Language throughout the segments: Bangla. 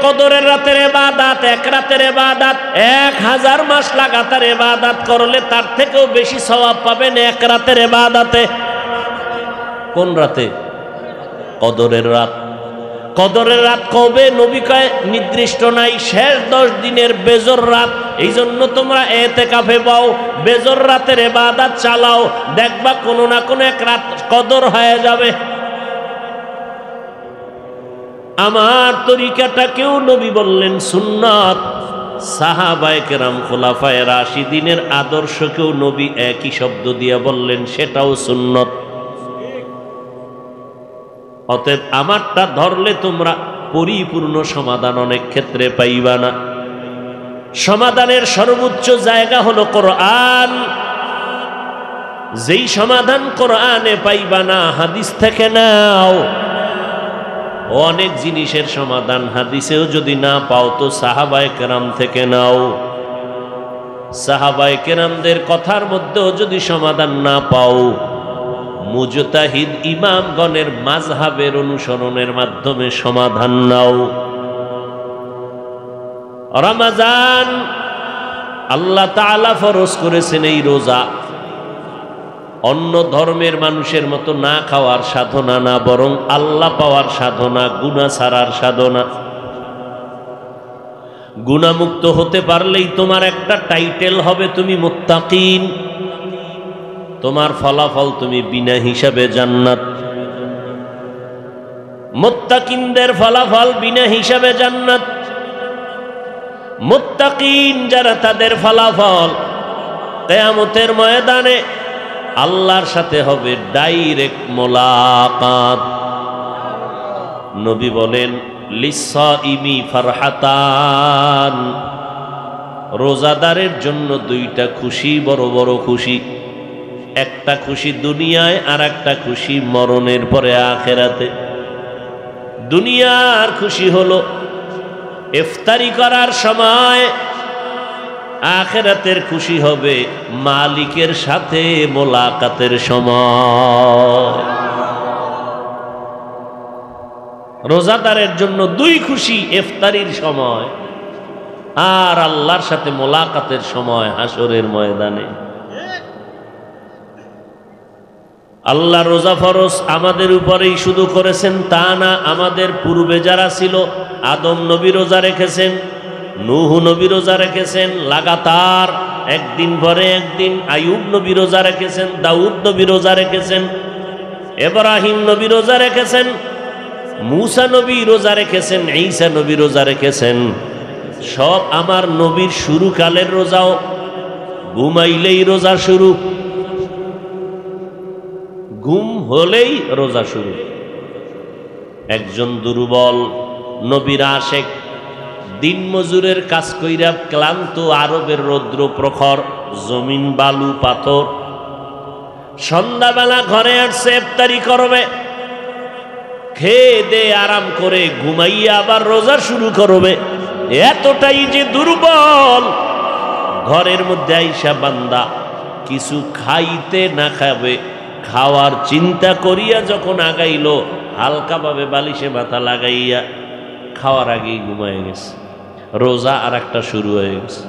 কদরের রাতের ইবাদত, এক রাতের ইবাদত 1000 মাস লাগাতার ইবাদত করলে তার থেকেও বেশি সওয়াব পাবেন এক রাতের ইবাদতে। কোন রাতে? কদরের রাত। কদরের রাত কবে? নবী কয় নির্দিষ্ট নাই, শেষ 10 দিনের বেজর রাত। এই জন্য তোমরা এতেকাফে পাও, বেজর রাতের ইবাদত চালাও, দেখবা কোনো না কোনো এক রাত কদর হয়ে যাবে। আমার তরিকাটাকেও নবী বললেন সুন্নাত, সাহাবায়ে কেরাম খোলাফায়ে রাশিদিনের আদর্শকেও নবী একই শব্দ দিয়ে বললেন সেটাও সুন্নত। অতএব আমারটা ধরলে তোমরা পরিপূর্ণ সমাধান অনেক ক্ষেত্রে পাইবা না। সমাধানের সর্বোচ্চ জায়গা হলো কোরআন। যেই সমাধান কোরআনে পাইবা না, হাদিস থেকে নাও। অনেক জিনিসের সমাধান হাদিসেও যদি না পাও তো সাহাবায়ে কেরাম থেকে নাও। সাহাবায়ে কেরামদের কথার মধ্যেও যদি সমাধান না পাও, মুজতাহিদ ইমামগণের মাযহাবের অনুসরণের মাধ্যমে সমাধান নাও। রমজান আল্লাহ তাআলা ফরজ করেছেন এই রোজা, অন্য ধর্মের মানুষের মতো না খাওয়ার সাধনা না, বরং আল্লাহ পাওয়ার সাধনা, গুনাহ ছাড়ার সাধনা। গুনাহমুক্ত হতে পারলেই তোমার একটা টাইটেল হবে, তুমি মুত্তাকিন। তোমার ফলাফল তুমি বিনা হিসাবে জান্নাত। মুত্তাকিনদের ফলাফল বিনা হিসাবে জান্নাত। মুত্তাকিন যারা, তাদের ফলাফল কিয়ামতের ময়দানে আল্লাহর সাথে হবে ডাইরেক্ট মোলাকাত। নবী বলেন লিসাইমি ফারহাতান, রোজাদারের জন্য দুইটা খুশি, বড় বড় খুশি। একটা খুশি দুনিয়ায়, আর একটা খুশি মরণের পরে আখিরাতে। দুনিয়ার খুশি হলো ইফতারি করার সময়, আখিরাতের খুশি হবে মালিকের সাথে মোলাকাতের সময়। রোজাদারের জন্য দুই খুশি, ইফতারির সময় আর আল্লাহর সাথে মোলাকাতের সময় হাসরের ময়দানে। আল্লাহ রোজা ফরজ আমাদের উপরেই শুধু করেছেন তা না, আমাদের পূর্বে যারা ছিল, আদম নবী রোজা রেখেছেন, নূহ নবী রোজা রেখেছেন লাগাতার, একদিন পরে একদিন। আইয়ুব নবী রোজা রেখেছেন, দাউদ নবী রোজা রেখেছেন, ইব্রাহিম নবী রোজা রেখেছেন, মূসা নবী রোজা রেখেছেন, ঈসা নবী রোজা রেখেছেন। সব আমার নবীর শুরুকালের রোজাও, ঘুমাইলেই রোজা শুরু, ঘুম হলেই রোজা শুরু। একজন দুর্বল নবীর আশেক, দিন মজুরের কাজ কইরা ক্লান্ত, আরবের রৌদ্র প্রখর, জমিন বালু পাথর, সন্ধ্যাবেলা ঘরে আসছে, ইফতারি করবে, খেয়ে দে আরাম করে ঘুমাইয়া আবার রোজা শুরু করবে। এতটাই যে দুর্বল, ঘরের মধ্যে আইসা বান্দা কিছু খাইতে না খাবে, খাওয়ার চিন্তা করিয়া যখন আগাইল, হালকাভাবে বালিশে মাথা লাগাইয়া খাওয়ার আগেই ঘুমায় গেছে। রোজা আর একটা শুরু হয়ে গেছে।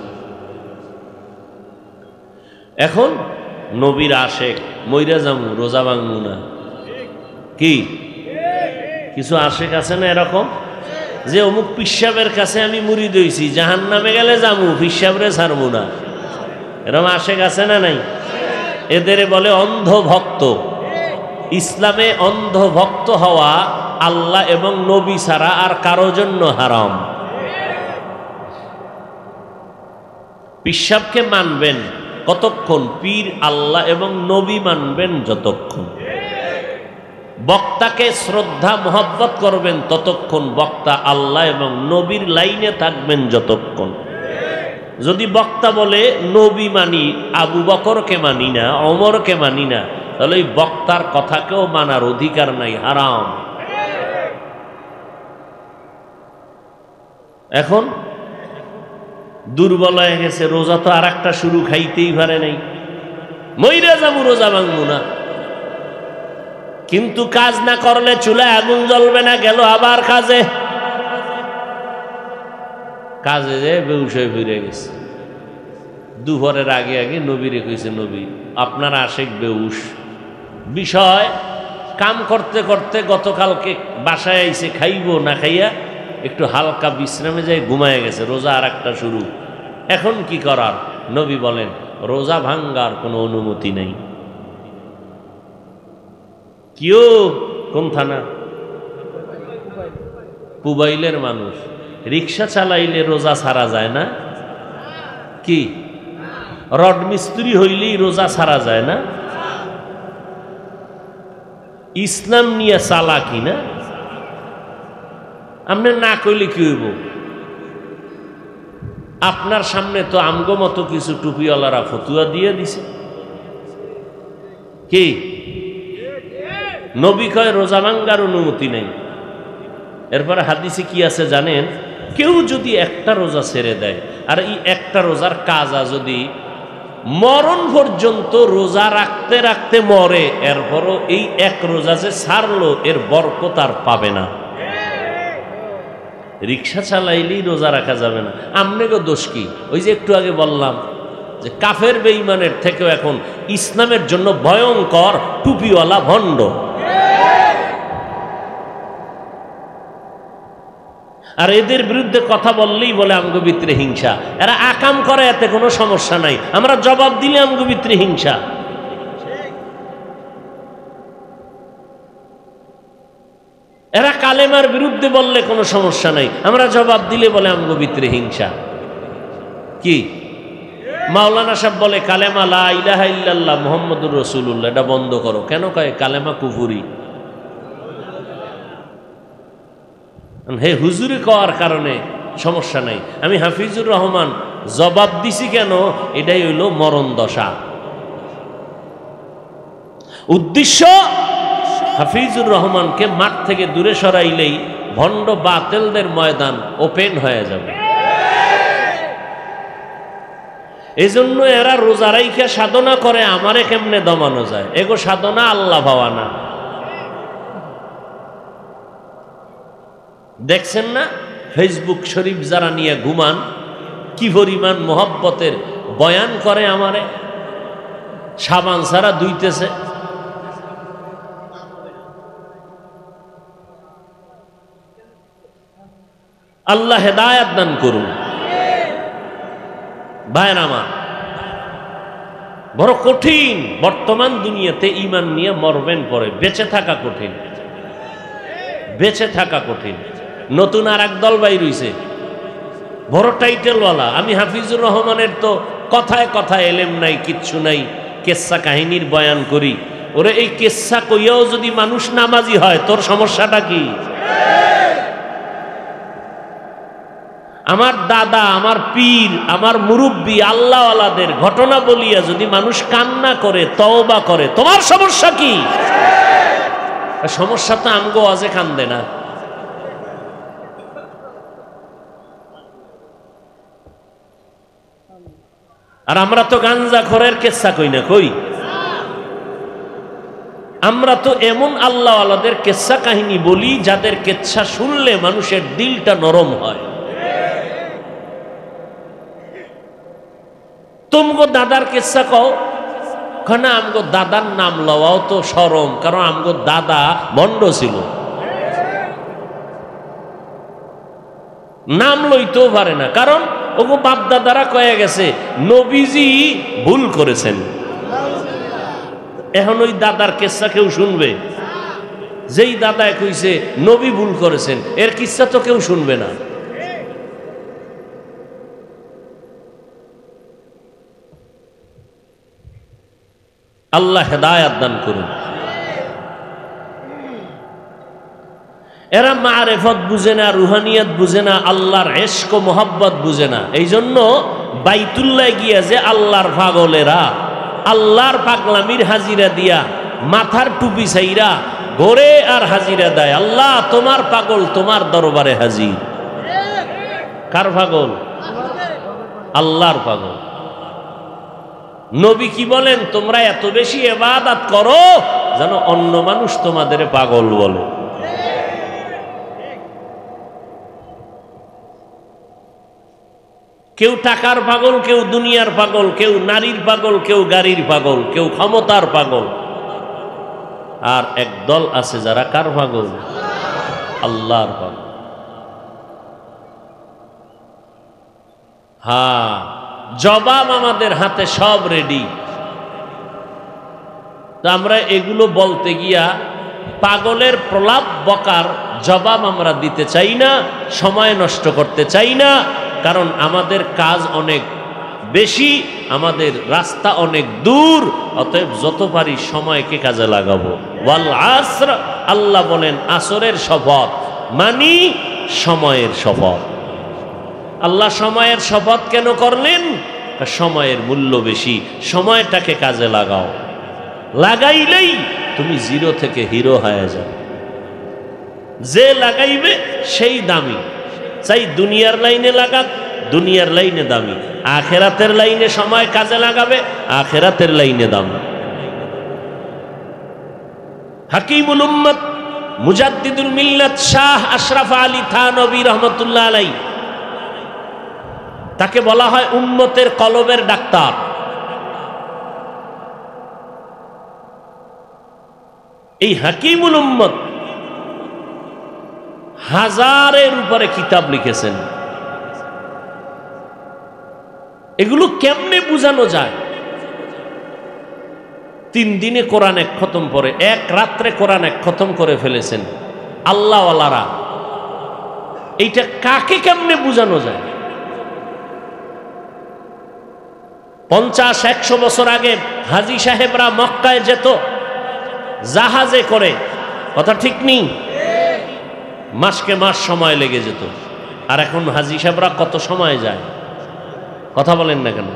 এখন নবীর আশেক, মইরা যামু রোজা ভাঙবো না। কি কিছু আশেক আছে না এরকম, যে অমুক পিসাবের কাছে আমি মুরিদ হইছি, জাহান্নামে গেলে যামু, পিসাবরে ছাড়বো না। এরকম আশেক আছে না নাই? এদের বলে অন্ধভক্ত। ইসলামে অন্ধভক্ত হওয়া আল্লাহ এবং নবী ছাড়া আর কারো জন্য হারাম। পিসাবকে মানবেন কতক্ষণ? পীর, আল্লাহ এবং নবী মানবেন যতক্ষণ। বক্তাকে শ্রদ্ধা মোহব্বত করবেন ততক্ষণ, বক্তা আল্লাহ এবং নবীর লাইনে থাকবেন যতক্ষণ। যদি বক্তা বলে নবী মানি, আবু বকরকে মানি না, ওমরকে মানি না, তাহলে ওই বক্তার কথাকেও মানার অধিকার নাই, হারাম। এখন দুর্বল হয়ে গেছে, রোজা তো আর একটা শুরু, খাইতেই পারে নাই, মইরা যাবো, রোজা ভাঙবো না। কিন্তু কাজ না করলে চুলায় আগুন জ্বলবে না, গেল আবার কাজে। কাজে যেয়ে বেহুশ হয়ে ফিরে গেছে। দুপুরের আগে আগে নবীরে কইছে, নবী আপনার আশেক বেহুশ। বিষয় কাম করতে করতে গতকালকে বাসায় আইছে, খাইব না খাইয়া একটু হালকা বিশ্রামে যাই ঘুমায় গেছে, রোজা আর একটা শুরু। এখন কি করার? নবী বলেন রোজা ভাঙ্গার কোনো অনুমতি নেই। কেউ কোন থানা? পুবাইলের মানুষ। রিক্সা চালাইলে রোজা ছাড়া যায় না? কি রড মিস্ত্রি হইলেই রোজা ছাড়া যায় না? ইসলাম নিয়ে চালাকি না? আপনি না কইলে কি হইব? আপনার সামনে তো আমগো মতো কিছু টুপিওয়ালারা ফতুয়া দিয়ে দিছে। কি নবী কয় রোজা ভাঙ্গার অনুমতি নেই। এরপরে হাদিসে কি আছে জানেন? কেউ যদি একটা রোজা ছেড়ে দেয়, আর এই একটা রোজার কাজা যদি মরণ পর্যন্ত রোজা রাখতে রাখতে মরে, এরপরও এই এক রোজা যে ছাড়লো এর বরকত আর পাবে না। রিক্সা চালাইলেই রোজা রাখা যাবে না। আমনেগো দোষ কি? ওই যে একটু আগে বললাম যে কাফের বেঈমানের থেকেও এখন ইসলামের জন্য ভয়ঙ্কর টুপিওয়ালা ভণ্ড। আর এদের বিরুদ্ধে কথা বললেই বলে আমগো ভিতরে হিংসা। এরা আকাম করে, এতে কোনো সমস্যা নাই, আমরা জবাব দিলে আমগো ভিতরে হিংসা। এরা কালেমার বিরুদ্ধে বললে কোনো সমস্যা নাই, আমরা জবাব দিলে বলে আমগো ভিতরে হিংসা। কি মাওলানা সাহেব বলে কালেমা লা ইলাহা ইল্লাল্লাহ মুহাম্মাদুর রাসূলুল্লাহ, এটা বন্ধ করো। কেন কয় কালেমা কুফরি? হে হুজুরে কওয়ার কারণে সমস্যা নাই। আমি হাফিজুর রহমান জবাব দিছি কেন? এটাই হইল মরণ দশা। উদ্দেশ্য হাফিজুর রহমানকে মাঠ থেকে দূরে সরাইলেই ভণ্ড বাতিলদের ময়দান ওপেন হয়ে যাবে। এই জন্য এরা রোজা রাইখা সাধনা করে আমারে কেমনে দমানো যায়। এগো সাধনা আল্লাহ ভাবা না। দেখছেন না ফেসবুক শরীফ যারা নিয়ে ঘুমান, কি পরিমাণ মোহব্বতের বয়ান করে আমারে, সাবান ছাড়া ধুইতেছে। আল্লাহ হেদায়াত দান করুন। ভাইয়ের আমার, বড় কঠিন বর্তমান দুনিয়াতে ঈমান নিয়ে মরবেন পরে, বেঁচে থাকা কঠিন, বেঁচে থাকা কঠিন। নতুন আর এক দল বাইর হইছে, বড় টাইটেলওয়ালা। আমি হাফিজুর রহমানের তো কথায় কথায় এলেম নাই, কিচ্ছু নাই, কেচ্ছা কাহিনীর বয়ান করি। ওরে এই কেচ্ছা কইয়াও যদি মানুষ নামাজি হয়, তোর সমস্যাটা কি? আমার দাদা, আমার পীর, আমার মুরব্বী আল্লাহওয়ালাদের ঘটনা বলিয়া যদি মানুষ কান্না করে, তওবা করে, তোমার সমস্যা কি? সমস্যা তো আমগো আজে কান্দে না। আর আমরা তো গাঞ্জা খোরের কেচ্ছা কই না, কই? আমরা তো এমন আল্লাহওয়ালাদের কেচ্ছা কাহিনী বলি যাদের কেচ্ছা শুনলে মানুষের দিলটা নরম হয়। তুমগো দাদার কেচ্ছা কও, না আমগো দাদার নাম লওয়াও তো শরম, কারণ আমগো দাদা ভণ্ড ছিল, নাম লইতেও পারে না, কারণ ওগো বাপ দাদারা কয়ে গেছে নবীজি ভুল করেছেন। এখন ওই দাদার কেচ্ছা কেউ শুনবে? যেই দাদায় কইছে নবী ভুল করেছেন, এর কিচ্ছা তো কেউ শুনবে না। আল্লাহ হেদায়াত দান করুন। এরা মারেফত বুঝে না, রুহানিয়াত বুঝে না, আল্লাহর ইশক ও মোহাব্বত বুঝে না। এই জন্য বাইতুল্লাহ গিয়া যে আল্লাহর পাগলেরা আল্লাহর পাগলামির হাজিরা দিয়া মাথার টুপি ছাইরা ঘরে আর হাজিরা দেয়, আল্লাহ তোমার পাগল তোমার দরবারে হাজির। কার পাগল? আল্লাহর পাগল। নবী কি বলেন? তোমরা এত বেশি ইবাদত করো যেন অন্য মানুষ তোমাদের পাগল বলে। কেউ টাকার পাগল, কেউ দুনিয়ার পাগল, কেউ নারীর পাগল, কেউ গাড়ির পাগল, কেউ ক্ষমতার পাগল। আর একদল আছে যারা কার পাগল? আল্লাহর পাগল। হ্যাঁ, জবাব আমাদের হাতে সব রেডি। তো আমরা এগুলো বলতে গিয়া পাগলের প্রলাপ বকার জবাব আমরা দিতে চাই না, সময় নষ্ট করতে চাই না, কারণ আমাদের কাজ অনেক বেশি, আমাদের রাস্তা অনেক দূর। অতএব যত পারি সময়কে কাজে লাগাবো। ওয়াল আসর, আল্লাহ বলেন আসরের শপথ, মানি সময়ের শপথ। আল্লাহ সময়ের শপথ কেন করলেন? সময়ের মূল্য বেশি, সময়টাকে কাজে লাগাও। লাগাইলেই তুমি জিরো থেকে হিরো হয়ে যাবে। যে লাগাইবে সেই দামি, চাই দুনিয়ার লাইনে লাগাক, দুনিয়ার লাইনে দামি। আখেরাতের লাইনে সময় কাজে লাগাবে, আখেরাতের লাইনে দামি। হাকিমুল উম্মত মুজাদ্দিদুল মিল্লাত শাহ আশরাফ আলী থানভী রহমতুল্লাহ আলাইহি, তাকে বলা হয় উম্মতের কলবের ডাক্তার। এই হাকিমুল উম্মত হাজারের উপরে কিতাব লিখেছেন। এগুলো কেমনে বুঝানো যায়? 3 দিনে কোরআন এক খতম পরে, এক রাত্রে কোরআন এক খতম করে ফেলেছেন আল্লাহওয়ালারা। এইটা কাকে কেমনে বুঝানো যায়? 50-100 বছর আগে হাজী সাহেবরা মক্কায় যেত জাহাজে করে, কথা ঠিক নেই? মাসকে মাস সময় লেগে যেত। আর এখন হাজী সাহেবরা কত সময় যায়? কথা বলেন না কেন?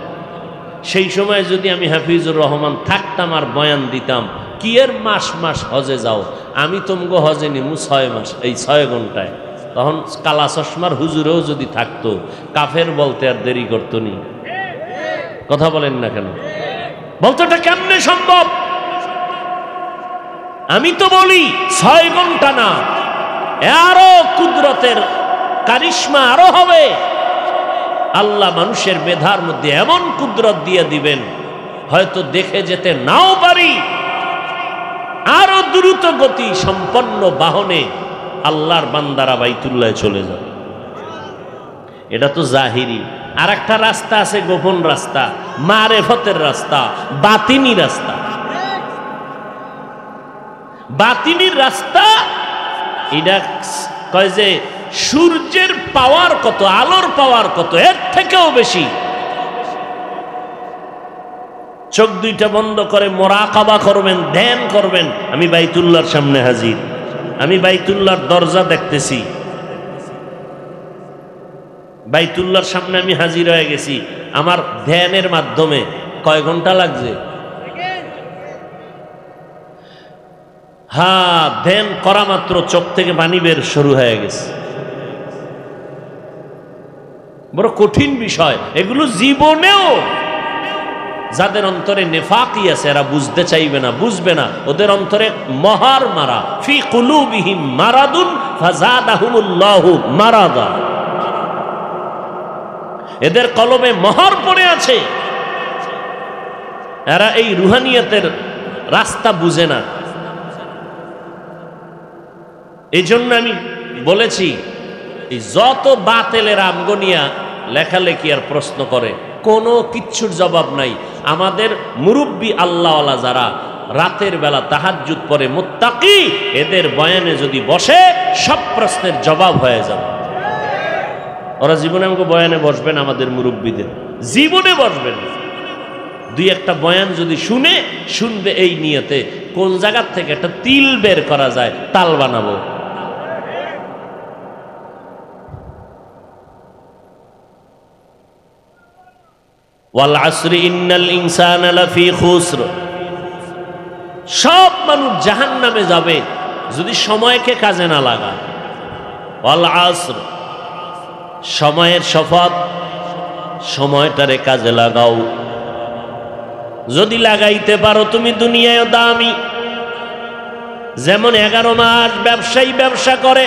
সেই সময় যদি আমি হাফিজুর রহমান থাকতাম আর বয়ান দিতাম, কি এর মাস মাস হজে যাও, আমি তোমগো হজে নিমু 6 মাস, এই 6 ঘন্টায়। তখন কালা চশমার হুজুরেও যদি থাকতো, কাফের বলতে আর দেরি করতো নি। কথা বলেন না কেন? বলতো এটা কেমনে সম্ভব? আমি তো বলি 6 ঘন্টা না, আরো কুদরতের কারিশমা আরো হবে। আল্লাহ মানুষের মেধার মধ্যে এমন কুদরত দিয়ে দিবেন, হয়তো দেখে যেতে নাও পারি, আরো দ্রুত গতি সম্পন্ন বাহনে আল্লাহর বান্দারা বাইতুল্লাহ চলে যাবে। এটা তো জাহিরি। আর একটা রাস্তা আছে, গোপন রাস্তা, মারেফতের রাস্তা, বাতিনি রাস্তা। বাতিনির রাস্তা এটা কয় যে সূর্যের পাওয়ার কত, আলোর পাওয়ার কত, এর থেকেও বেশি। চোখ দুইটা বন্ধ করে মোরাকাবা করবেন, ধ্যান করবেন, আমি বাইতুল্লাহর সামনে হাজির, আমি বাইতুল্লাহর দরজা দেখতেছি, বাইতুল্লাহর সামনে আমি হাজির হয়ে গেছি। আমার ধ্যানের মাধ্যমে কয় ঘন্টা লাগছে? হ্যাঁ, ধ্যান করা মাত্র চোখ থেকে পানি বের শুরু হয়ে গেছে। বড় কঠিন বিষয় এগুলো। জীবনেও যাদের অন্তরে নেফাকি আছে এরা বুঝতে চাইবে না, বুঝবে না। ওদের অন্তরে মহার মারা, ফি কুলুবিহিম মারাদুন ফাযাদাহুমুল্লাহু মারাদা। এদের কলবে মহার পড়ে আছে, এরা এই রুহানিয়তের রাস্তা বুঝে না। এই জন্য আমি বলেছি, যত বাতেলের আমগনিয়া লেখালেখি আর প্রশ্ন করে, কোনো কিচ্ছুর জবাব নাই। আমাদের মুরব্বী আল্লাহওয়ালা যারা রাতের বেলা তাহাজ্জুদ পড়ে মুত্তাকি, এদের বয়ানে যদি বসে সব প্রশ্নের জবাব হয়ে যাবে। ওরা জীবনে আমাকে বয়ানে বসবেন, আমাদের মুরব্বীদের জীবনে বসবেন। 2-1টা বয়ান যদি শুনবে এই নিয়তে, কোন জায়গার থেকে একটা তিল বের করা যায়, তাল বানাবো। ওয়াল আসরি ইন্নাল ইনসানা লাফি খুসর। সব মানুষ জাহান্নামে যাবে যদি সময়কে কাজে না লাগায়। ওয়াল আসর, সময়ের শপথ, সময়টারে কাজে লাগাও। যদি লাগাইতে পারো তুমি দুনিয়ায় দামি। যেমন 11 মাস ব্যবসায়ী ব্যবসা করে,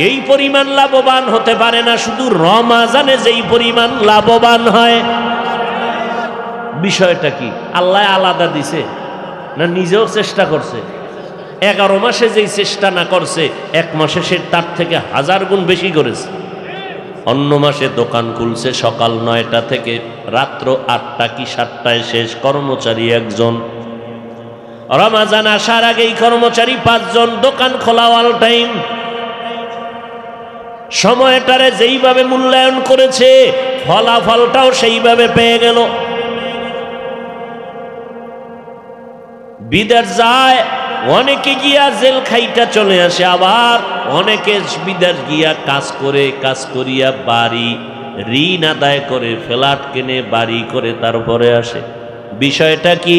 এই পরিমাণ লাভবান হতে পারে না শুধু রমাজানে যেই পরিমাণ লাভবান হয়। বিষয়টা কি? আল্লাহ আলাদা দিছে না নিজেও চেষ্টা করছে? 11 মাসে যেই চেষ্টা না করছে, 1 মাসে সে তার থেকে 1000 গুণ বেশি করেছে। অন্য মাসে দোকান খুলছে সকাল 9টা থেকে রাত্র 8টা কি 7টায় শেষ, কর্মচারী একজন। রমাজান আসার আগেই কর্মচারী 5 জন, দোকান খোলা অল টাইম। সময়টারে যেইভাবে মূল্যায়ন করেছে ফলাফলটাও সেইভাবে পেয়ে গেল। বিদেশ যায়, অনেকে গিয়া জেল খাইটা চলে আসে, আবার অনেকে বিদেশ গিয়া কাজ করিয়া বাড়ি ঋণ আদায় করে ফ্ল্যাট কিনে বাড়ি করে তারপরে আসে। বিষয়টা কি?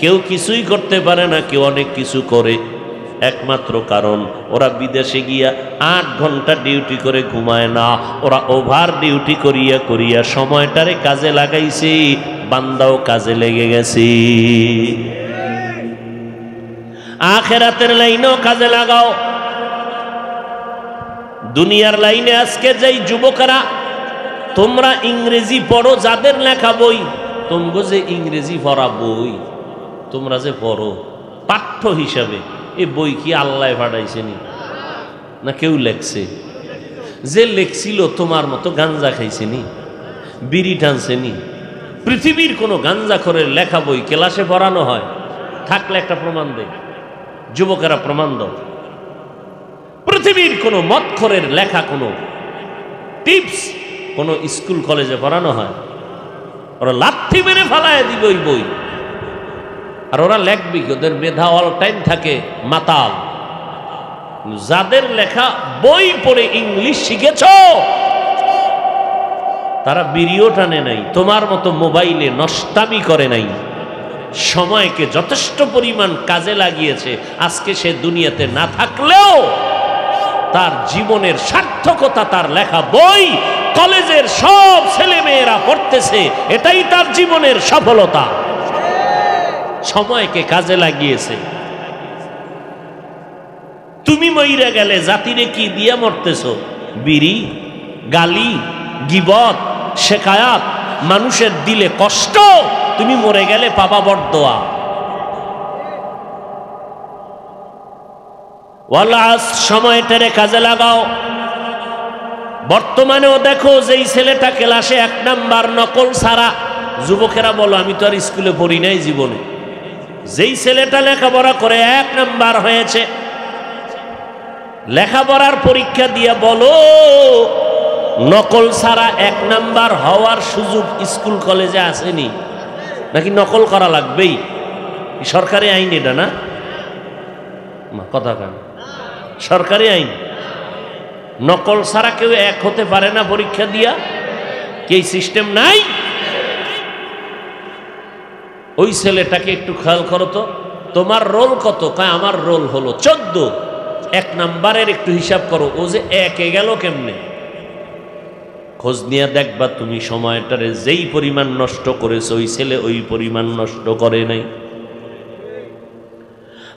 কেউ কিছুই করতে পারে না, কেউ অনেক কিছু করে। একমাত্র কারণ ওরা বিদেশে গিয়া 8 ঘন্টা ডিউটি করে ঘুমায় না, ওরা ওভার ডিউটি করিয়া করিয়া সময়টারে কাজে লাগাইছে, বান্দাও কাজে লেগে গেছে। আখিরাতের লাইনেও কাজে লাগাও। দুনিয়ার লাইনে আজকে যেই যুবকরা তোমরা ইংরেজি পড়ো, যাদের লেখা বই, তোমরা যে ইংরেজি পড়া বই তোমরা যে পড়ো পাঠ্য হিসাবে, এই বই কি আল্লাহ পাঠাইছেনি না কেউ লেখছে? যে লেখছিল তোমার মতো গাঞ্জা খাইছেনি, বিড়ি টানছেনি? পৃথিবীর কোনো গাঞ্জাখোরের লেখা বই ক্লাসে পড়ানো হয়? থাকলে একটা প্রমাণ দে, যুবকেরা প্রমাণ দাও। পৃথিবীর কোনো মদখোরের লেখা কোনো টিপস কোনো স্কুল কলেজে পড়ানো হয়? ওরা লাথি মেরে ফালায় দিবে ওই বই। আর ওরা লেখবে কি? ওদের মেধা অল টাইম থাকে মাতাল। যাদের লেখা বই পড়ে ইংলিশ শিখেছ তারা বিড়িও টানে নাই, তোমার মতো মোবাইলে নষ্টামি করে নাই, সময়কে যথেষ্ট পরিমাণ কাজে লাগিয়েছে। আজকে সে দুনিয়াতে না থাকলেও তার জীবনের সার্থকতা তার লেখা বই, কলেজের সব ছেলে মেয়েরা পড়তেছে, এটাই তার জীবনের সফলতা। সময়কে কাজে লাগিয়েছে। তুমি মইরা গেলে জাতিরে কি দিয়া মরতেছ? বিড়ি, গালি, গিবত, শেকায়াত, মানুষের দিলে কষ্ট। তুমি মরে গেলে পাবা বরদোয়া। ওয়ালাস সময়টারে কাজে লাগাও। বর্তমানেও দেখো যেই ছেলেটা ক্লাসে 1 নাম্বার নকল ছাড়া, যুবকেরা বলো আমি তো আর স্কুলে পড়ি নাই জীবনে। যেই ছেলেটা লেখাপড়া করে 1 নাম্বার হয়েছে, লেখাপড়ার পরীক্ষা দিয়ে বলো নকল ছাড়া 1 নাম্বার হওয়ার সুযোগ স্কুল কলেজে আসেনি? নাকি নকল করা লাগবেই? সরকারি আইন এটা না? কথা কেন? সরকারি আইন। নকল ছাড়া কেউ 1 হতে পারে না পরীক্ষা দিয়া? কি সিস্টেম নাই? ওই ছেলেটাকে একটু খেয়াল করো তো, তোমার রোল কত? কয় আমার রোল হলো 14। 1 নাম্বারের একটু হিসাব করো, ও যে 1-এ গেল কেমনে? খোঁজ নিয়ে দেখবা তুমি সময়টারে যেই পরিমাণ নষ্ট করেছো ওই ছেলে ওই পরিমাণ নষ্ট করে নাই।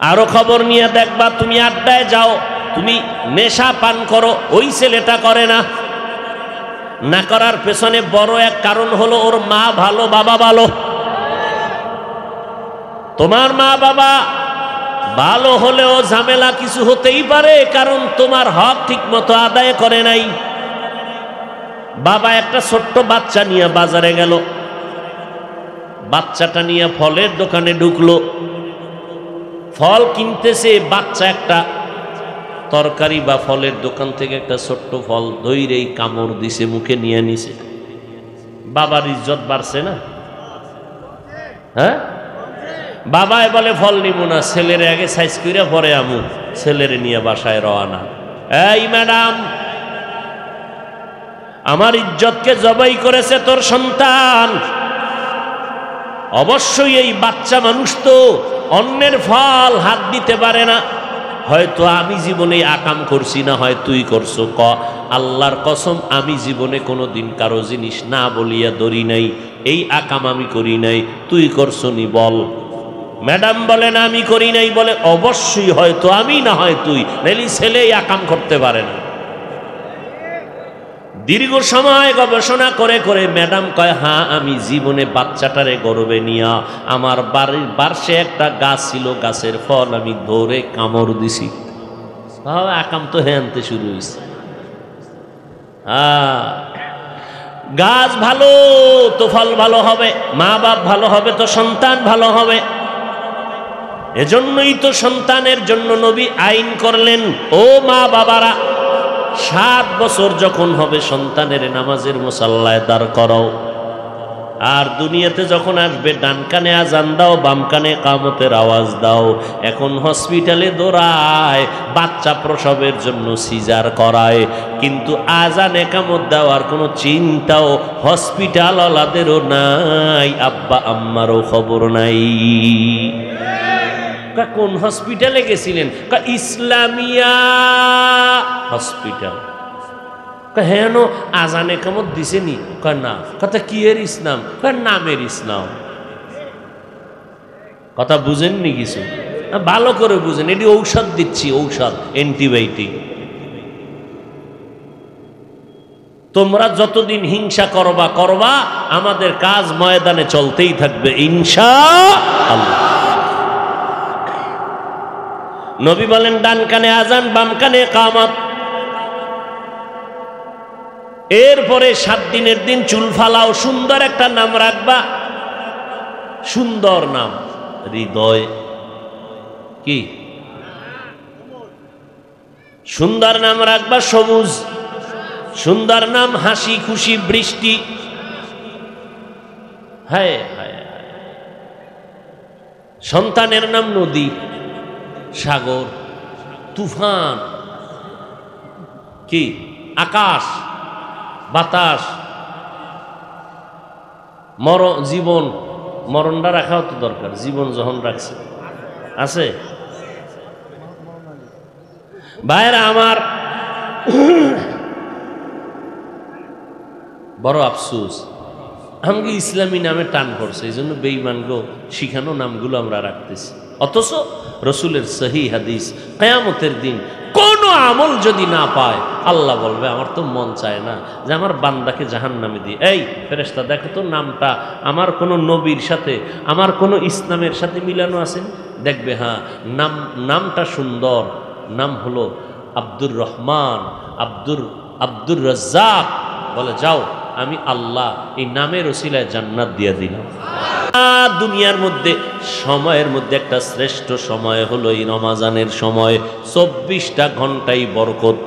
আরো খবর নিয়ে দেখবা তুমি আড্ডায় যাও, তুমি নেশা পান করো, ওই ছেলেটা করে না। না করার পেছনে বড় এক কারণ হলো ওর মা ভালো, বাবা ভালো। তোমার মা বাবা ভালো হলেও ঝামেলা কিছু হতেই পারে, কারণ তোমার হক ঠিক মতো আদায় করে নাই। বাবা একটা ছোট্ট বাচ্চা নিয়ে বাজারে গেল, বাচ্চাটা নিয়ে ফলের দোকানে ঢুকলো, ফল কিনতেছে। বাচ্চা একটা তরকারি বা ফলের দোকান থেকে একটা ছোট্ট ফল ধইরেই কামড় দিছে, মুখে নিয়ে নিছে। বাবার ইজ্জত বাড়ছে না? হ্যাঁ, বাবাই বলে ফল নিব না, ছেলেরে আগে সাইজ করে পরে আমু। ছেলেরে নিয়ে বাসায় রওনা। এই ম্যাডাম, আমার ইজ্জতকে জবাই করেছে তোর সন্তান। অবশ্যই এই বাচ্চা মানুষ তো অন্যের ফল হাত দিতে পারে না। হয়তো আমি জীবনে আকাম করছি না, হয় তুই করছো। আল্লাহর কসম আমি জীবনে কোনোদিন কারো জিনিস না বলিয়া ধরি নাই, এই আকাম আমি করি নাই, তুই করছো নি বল। ম্যাডাম বলে না আমি করি নাই, বলে অবশ্যই হয়তো আমি না হয় তুই, নাইলে ছেলে এই আকাম করতে পারে না। দীর্ঘ সময় গবেষণা করে করে ম্যাডাম কয়, হ্যাঁ আমি জীবনে বাচ্চাটারে গর্বে নিয়া আমার বাড়ির পার্শ্বে একটা গাছ ছিল, গাছের ফল আমি ধরে কামড় দিছি। আকাম তো হ্যাঁ আনতে শুরু হয়েছে। গাছ ভালো তো ফল ভালো হবে, মা বাপ ভালো হবে তো সন্তান ভালো হবে। এজন্যই তো সন্তানের জন্য নবী আইন করলেন, ও মা বাবারা 7 বছর যখন হবে সন্তানের নামাজের মুসাল্লায় দাঁড় করাও, আর দুনিয়াতে যখন আসবে ডান কানে আজান দাও, বাম কানে কামতের আওয়াজ দাও। এখন হসপিটালে দৌড়ায়, বাচ্চা প্রসবের জন্য সিজার করায়, কিন্তু আজান কামত দেওয়ার কোনো চিন্তাও হসপিটাল ওলাদেরও নাই, আব্বা আম্মারও খবর নাই। কোন হসপিটালে গেছিলেন? ইসলামিয়া হসপিটাল। হ্যাঁ আজানে কামত দিছেনি? না। কথা কি এর ইসলাম? নামের ইসলাম। কথা বুঝেননি কিছু? ভালো করে বুঝেন, এটি ঔষধ দিচ্ছি, ঔষধ, অ্যান্টিবায়োটিক। তোমরা যতদিন হিংসা করবা করবা, আমাদের কাজ ময়দানে চলতেই থাকবে ইনশাআল্লাহ। নবী বলেন ডান কানে আজান, বাম কানে কামত। এরপরে 7 দিনের দিন চুল ফালাও, সুন্দর একটা নাম রাখবা, সুন্দর নাম। হৃদয় কি সুন্দর নাম রাখবা? সবুজ। সুন্দর নাম হাসি খুশি বৃষ্টি। হায় হায়। সন্তানের নাম নদী, সাগর, তুফান, কি আকাশ, বাতাস, জীবন। মরণটা রাখাও তো দরকার, জীবন যখন রাখছে আছে। ভাইরা আমার, বড় আফসোস, আমাকে ইসলামী নামে টান করছে, এই জন্য বেঈমানগো শিখানো নামগুলো আমরা রাখতেছি। অথচ রসুলের সহি হাদিস, কিয়ামতের দিন কোনো আমল যদি না পায়, আল্লাহ বলবে আমার তো মন চায় না যে আমার বান্দাকে জাহান্নামে দিই। এই ফেরেশতা দেখো তো নামটা আমার কোনো নবীর সাথে, আমার কোনো ইসলামের সাথে মিলানো আছে? দেখবে হ্যাঁ, নামটা সুন্দর, নাম হলো আব্দুর রহমান, আব্দুর রাজ্জাক। বলে যাও, আমি আল্লাহ এই নামের ওসিলায় জান্নাত দিয়ে দিলাম। দুনিয়ার মধ্যে সময়ের মধ্যে একটা শ্রেষ্ঠ সময় হলো এই রমাজানের সময়। 24টা ঘন্টাই বরকত।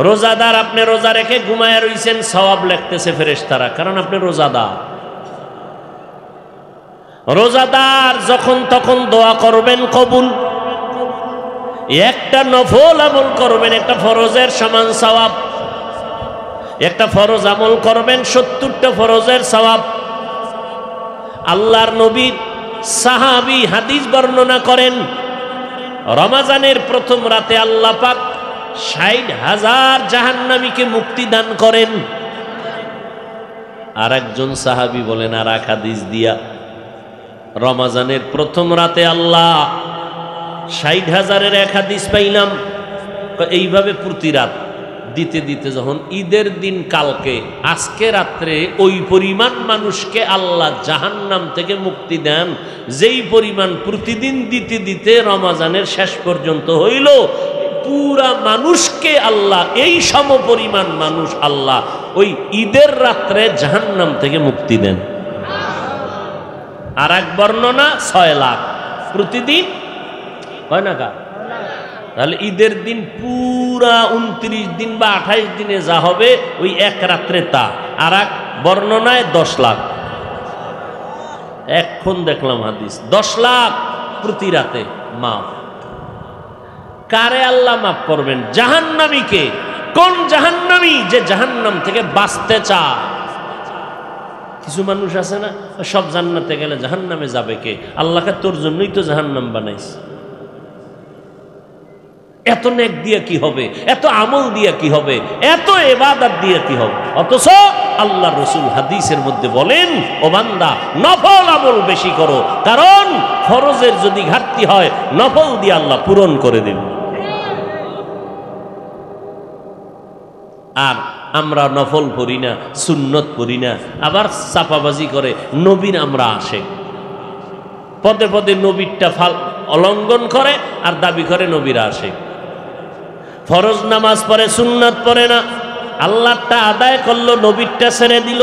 রোজাদার, আপনি রোজা রেখে ঘুমায় রইছেন, সওয়াব লিখতেছে ফেরেশতারা, কারণ আপনি রোজাদার। রোজাদার যখন তখন দোয়া করবেন কবুল। একটা নফল আমল করবেন, একটা ফরজের সমান সওয়াব। একটা ফরজ আমল করবেন, 70টা ফরজের সওয়াব। আল্লাহর নবী সাহাবী হাদিস বর্ণনা করেন, রমজানের প্রথম রাতে আল্লাহ পাক 60,000 জাহান্নামীকে মুক্তি দান করেন। আর একজন সাহাবী বলেন আর এক হাদিস দিয়া, রমজানের প্রথম রাতে আল্লাহ 60,000-এর এক হাদিস পাইলাম। এইভাবে প্রতি রাত দিতে দিতে যখন ঈদের দিন কালকে আজকে রাত্রে ওই পরিমাণ মানুষকে আল্লাহ জাহান্নাম থেকে মুক্তি দেন, যেই পরিমাণ প্রতিদিন দিতে দিতে রমজানের শেষ পর্যন্ত হইল, পুরা মানুষকে আল্লাহ, এই সম পরিমাণ মানুষ আল্লাহ ওই ঈদের রাত্রে জাহান্নাম থেকে মুক্তি দেন। আর এক বর্ণনা 6 লাখ প্রতিদিন, হয় না কা? তাহলে ঈদের দিন পুরা 29 দিন বা 28 দিনে যা হবে ওই এক রাত্রে তা। আর এক বর্ণনায় 10 লাখ। এখন দেখলাম হাদিস 10 লাখ প্রতি রাতে মাফ। কারে আল্লাহ মাফ করবেন? জাহান্নামীকে। কোন জাহান্নামী? যে জাহান্নাম থেকে বাঁচতে চায়। কিছু মানুষ আছে না, সব জান্নাতে গেলে জাহান্নামে যাবে কে? আল্লাহকে তোর জন্যই তো জাহান্নাম বানাইছে। এত নেক দিয়া কি হবে, এত আমল দিয়া কি হবে, এত ইবাদত দিয়া কি হবে? অথচ আল্লাহ রসুল হাদিসের মধ্যে বলেন, ও বান্দা নফল আমল বেশি করো, কারণ ফরজের যদি ঘাটতি হয় নফল দিয়ে আল্লাহ পূরণ করে দেন। আর আমরা নফল পড়ি না, সুন্নত পড়ি না, আবার চাপাবাজি করে নবীর আমরা আশেক। পদে পদে নবীরটা অলঙ্ঘন করে আর দাবি করে নবীর আশেক। ফরজ নামাজ পড়ে, সুন্নত পড়ে না, আল্লাহটা আদায় করলো, নবীরটা ছেড়ে দিল।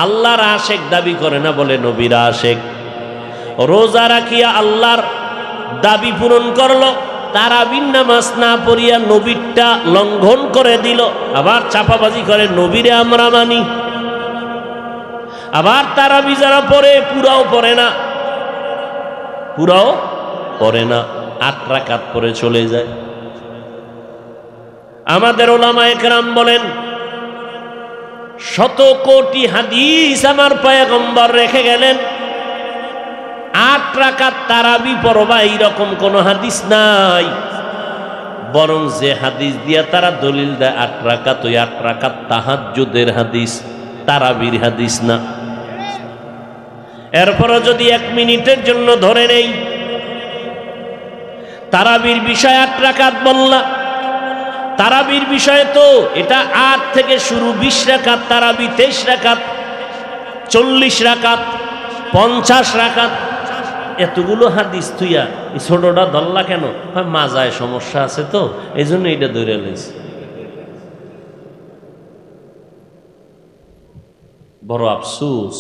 আল্লাহর আশেক দাবি করে না, বলে নবীর আশেক। রোজা রাখিয়া আল্লাহর দাবি পূরণ করলো, তারাবির নামাজ না পড়িয়া নবীরটা লঙ্ঘন করে দিল, আবার চাপাবাজি করে নবীরে আমরা মানি। আবার তারাবি যারা পড়ে পুরাও পড়ে না, পুরাও পড়ে না, 8 রাকাত পড়ে চলে যায়। আমাদের ওলামায়ে কেরাম বলেন, 100 কোটি হাদিস আমার পয়গম্বর রেখে গেলেন, 8 রাকাত তারাবি পড়বা এইরকম কোন হাদিস নাই। বরং যে হাদিস দিয়া তারা দলিল দেয় 8 রাকাত, ওই 8 রাকাত তাহাজ্জুদের হাদিস, তারাবির হাদিস না। এরপরও যদি 1 মিনিটের জন্য ধরে নেই, তারাবির বিষয় 8 রাকাত বললা, তারাবির বিষয়ে তো এটা 8 থেকে শুরু, 20 রাকাত তারাবি, 23 রাকাত, 40 রাকাত, 50 রাকাত, এতগুলো হাদিস তুইয়া এই ছোটটা ধরলা কেন? মাজায় সমস্যা আছে তো এই জন্য এটা ধরে লইছে। বড় আফসোস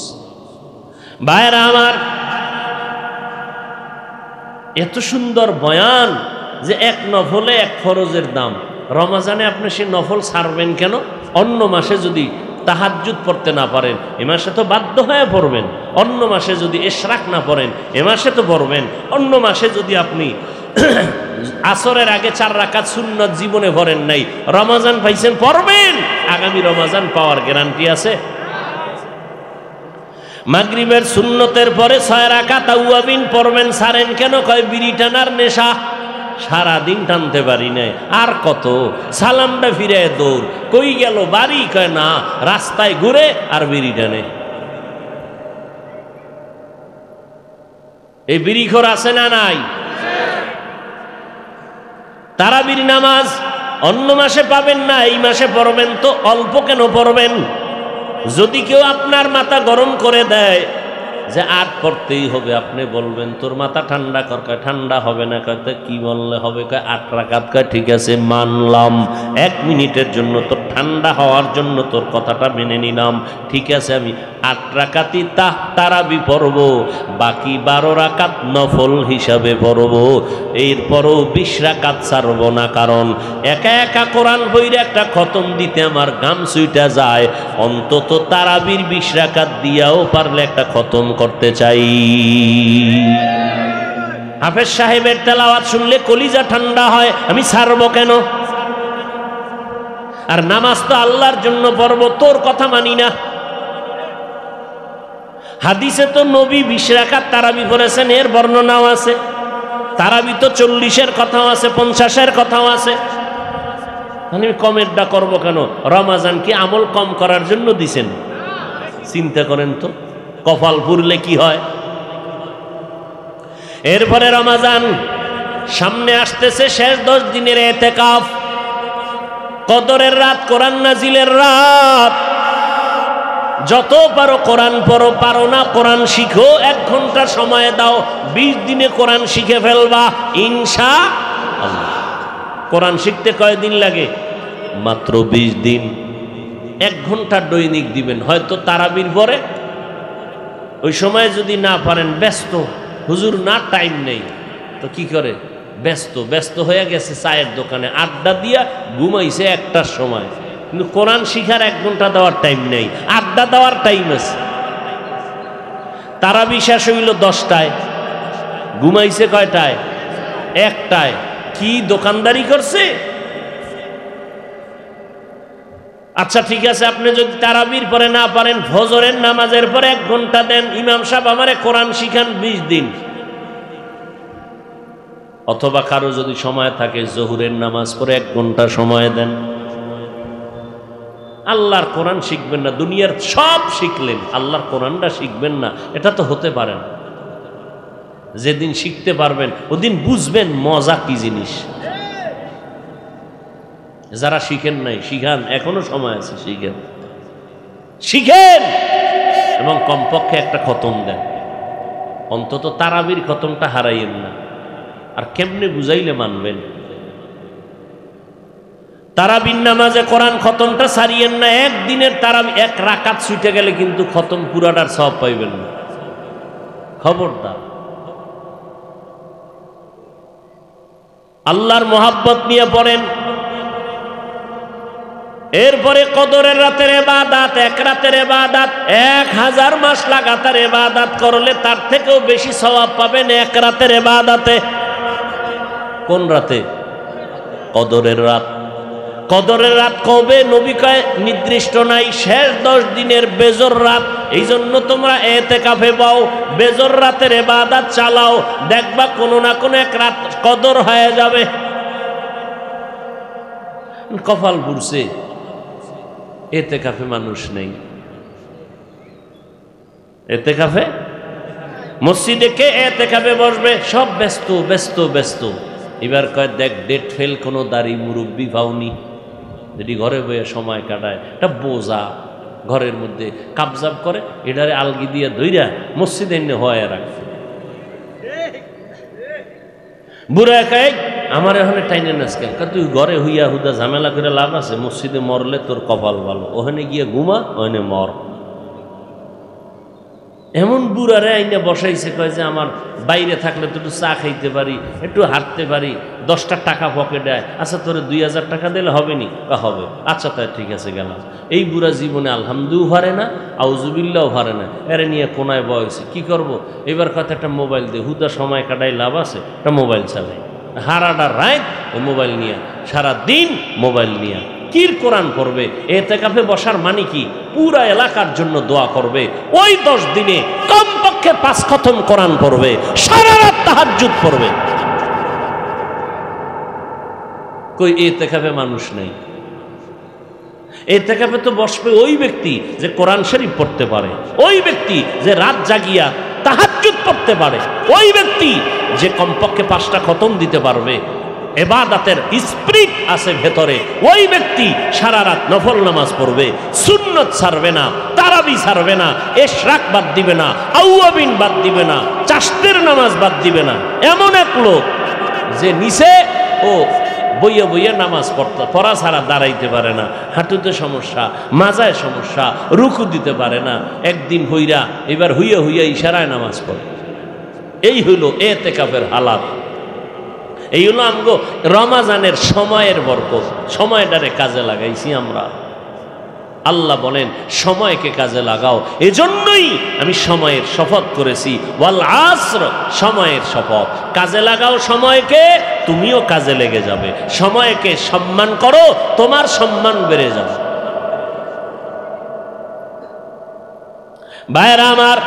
ভাইরা আমার, এত সুন্দর বয়ান যে 1 নফলে 1 ফরজের দাম। রমজানে আপনি সে নফল ছাড়বেন কেন? অন্য মাসে যদি তাহাজ্জুদ পড়তে না পারেন, এ মাসে তো বাধ্য হয়ে পড়বেন। অন্য মাসে যদি ইশরাক না পড়েন, এ মাসে তো পড়বেন। অন্য মাসে যদি আপনি আসরের আগে 4 রাকাত সুন্নত জীবনে পড়েন নাই, রমজান পাইছেন, পড়বেন। আগামী রমজান পাওয়ার গ্যারান্টি আছে? মাগরিবের সুন্নতের পরে 6 রাকাত আউয়াবিন পড়বেন, ছাড়েন কেন? কয় বিড়ি টানার নেশা, সারাদিন টানতে পারি নাই, আর কত? সালামটা ফিরে দৌড়, কই গেল বাড়ি? কয় না, রাস্তায় ঘুরে আর বিড়ি টানে। এই বিড়িখোর আছে না নাই? তারাবির নামাজ অন্য মাসে পাবেন না, এই মাসে পড়বেন তো অল্প কেন পড়বেন? যদি কেউ আপনার মাথা গরম করে দেয় যে 8 পড়তেই হবে, আপনি বলবেন তোর মাথা ঠান্ডা কর। কয় ঠান্ডা হবে না। কয় কি বললে হবে? কয় 8 রাকাত। কয় ঠিক আছে মানলাম, 1 মিনিটের জন্য তোর ঠান্ডা হওয়ার জন্য তোর কথাটা মেনে নিলাম, ঠিক আছে আমি 8 রাকাতই তারাবি পড়ব, বাকি 12 রাকাত নফল হিসাবে পড়ব। এরপরও 20 রাকাত ছাড়ব না, কারণ একা একা কোরআন বইরে একটা খতম দিতে আমার গাম সুইটা যায়। অন্তত তারাবির 20 রাকাত দিয়াও পারলে একটা খতম করতে চাই। হাফেজ সাহেবের তেলাওয়াত শুনলে কলিজা ঠান্ডা হয়, আমি ছাড়বো কেন? আর নামাজ তো আল্লাহর জন্য পড়ব, তোর কথা মানি না। হাদিসে তো নবী 20 রাকাত তারাবি পড়েছেন, এর বর্ণনাও আছে। তারাবি তো 40-এর কথাও আছে, 50-এর কথাও আছে। আমি কমেরটা করবো কেন? রমাজান কি আমল কম করার জন্য দিছেন? চিন্তা করেন তো, কপাল পুরলে কি হয়। এরপরে রমাজান সামনে আসতেছে, শেষ 10 দিনের ইতিকাফ, কদরের রাত, কোরআন নাজিলের রাত। যত পারো কোরআন পড়ো, পারো না কোরআন শিখো, 1 ঘন্টা সময় দাও, 20 দিনে কোরআন শিখে ফেলবা ইনশাআল্লাহ। কোরআন শিখতে কয়দিন লাগে? মাত্র 20 দিন। 1 ঘন্টা দৈনিক দিবেন, হয়তো তারাবির পরে। ওই সময় যদি না পারেন, ব্যস্ত, হুজুর না টাইম নেই, তো কি করে? ব্যস্ত হয়ে গেছে চায়ের দোকানে আড্ডা দিয়া, ঘুমাইছে 1টার সময়, কিন্তু কোরআন শিখার 1 ঘন্টা দেওয়ার টাইম নেই, আড্ডা দেওয়ার টাইম আছে। তারাবি শেষ হইল 10টায়, ঘুমাইছে কয়টায়? 1টায়। কি দোকানদারি করছে? আচ্ছা ঠিক আছে, আপনি যদি তারাবির পরে না পারেন, ফজরের নামাজের পরে 1 ঘন্টা দেন, ইমাম সাহেব আমারে কোরআন শিখান 20 দিন। অথবা কারো যদি সময় থাকে, জোহরের নামাজ পরে 1 ঘন্টা সময় দেন। আল্লাহর কোরআন শিখবেন না, দুনিয়ার সব শিখলেন, আল্লাহর কোরআনটা শিখবেন না, এটা তো হতে পারে না। যেদিন শিখতে পারবেন ওদিন বুঝবেন মজা কি জিনিস। যারা শিখেন নাই শিখান, এখনো সময় আছে, শিখেন শিখেন এবং কমপক্ষে একটা খতম দেন, অন্তত তারাবির খতমটা হারাইয়েন না। আর কেমনে বুঝাইলে মানবেন? তারাবির নামাজে কোরআন খতমটা সারিয়েন না। একদিনের তারাবি এক রাকাত ছুটে গেলে কিন্তু খতম পুরাটার সওয়াব পাইবেন না, খবরদার। আল্লাহর মোহাব্বত নিয়ে পড়েন। এরপরে কদরের রাতের ইবাদত, এক রাতের ইবাদত 1000 মাস লাগাতার ইবাদত করলে তার থেকেও বেশি সওয়াব পাবেন এক রাতের ইবাদতে। কোন রাতে? কদরের রাত। কদরের রাত কবে? নবী কয় নির্দিষ্ট নাই, শেষ 10 দিনের বেজর রাত। এই জন্য তোমরা এতেকাফে পাও, বেজর রাতের ইবাদত চালাও, দেখবা কোনো না কোনো এক রাত কদর হয়ে যাবে। কপাল পুড়ছে, এতেকাফে মানুষ নেই। এতেকাফে মসজিদে কে এতেকাফে বসবে? সব ব্যস্ত ব্যস্ত ব্যস্ত। এবার কয় দেখ ডেট ফেল কোনো দাড়ি মুরব্বি পাওনি, যেটি ঘরে বয়ে সময় কাটায়, এটা বোঝা ঘরের মধ্যে কাবজাব করে, এটারে আলগি দিয়ে ধইরা মসজিদে এনে হয়ে রাখছে। বুড়া একাই আমার এখানে টাইনে নাচকেন, তুই ঘরে হইয়া হুদা ঝামেলা করে লাভ আছে? মসজিদে মরলে তোর কপাল ভালো, ওখানে গিয়ে ঘুমা, ওখানে মর। এমন বুড়ারে আইনে বসাইছে, কয় যে আমার বাইরে থাকলে তো একটু চা খাইতে পারি, একটু হাঁটতে পারি, 10টা টাকা পকেটে আয়, আচ্ছা তোরে 2000 টাকা দিলে হবে নি? হবে, আচ্ছা তাই ঠিক আছে গেলাম। এই বুড়া জীবনে আলহামদুও পারে না, আউজুবিল্লাও পারে না, এরে নিয়ে কোনায় বয়সে কি করব? এবার কথা একটা মোবাইল দিয়ে হুদা সময় কাটাই লাভ আছে, একটা মোবাইল চালাই, হারাটা রাত ওই মোবাইল নিয়ে, সারা দিন মোবাইল নিয়ে কির কোরআন পড়বে। এতেকাফে বসার মানে কি? পুরা এলাকার জন্য দোয়া করবে, ওই 10 দিনে কমপক্ষে 5 খতম কোরআন পড়বে, সারা রাত তাহাজ্জুদ পড়বে। কই এতেকাফে মানুষ নেই। এতেকাফে তো বসবে ওই ব্যক্তি যে কোরআন শরীফ পড়তে পারে, ওই ব্যক্তি যে রাত জাগিয়া তাহাজ্জুদ পড়তে পারে, ওই ব্যক্তি যে কমপক্ষে 5টা খতম দিতে পারবে, ইবাদতের স্পিরিট আছে ভেতরে, ওই ব্যক্তি সারা রাত নফল নামাজ পড়বে, সুন্নত ছাড়বে না, তারাবি ছাড়বে না, ইশরাক বাদ দিবে না, আউয়াবিন বাদ দিবে না, চাশতের নামাজ বাদ দিবে না। এমন এক লোক যে নিচে ও বইয়া বইয়া নামাজ পড়া ছাড়া দাঁড়াইতে পারে না, হাঁটুতে সমস্যা, মাজায় সমস্যা, রুকু দিতে পারে না, একদিন হইরা এবার হইয়া হইয়া ইশারায় নামাজ পড়ে। এই হইল এতেকাফের হালাত। এই হলো আমগো রমাজানের সময়ের বরকত, সময়টারে কাজে লাগাইছি আমরা। আল্লাহ বলেন সময়কে কাজে লাগাও, এজন্যই আমি সময়ের শপথ করেছি, ওয়াল আসর, সময়ের শপথ। কাজে লাগাও সময়কে, তুমিও কাজে লেগে যাবে। সময়কে সম্মান করো, তোমার সম্মান বেড়ে যাবে। ভাইরা আমার,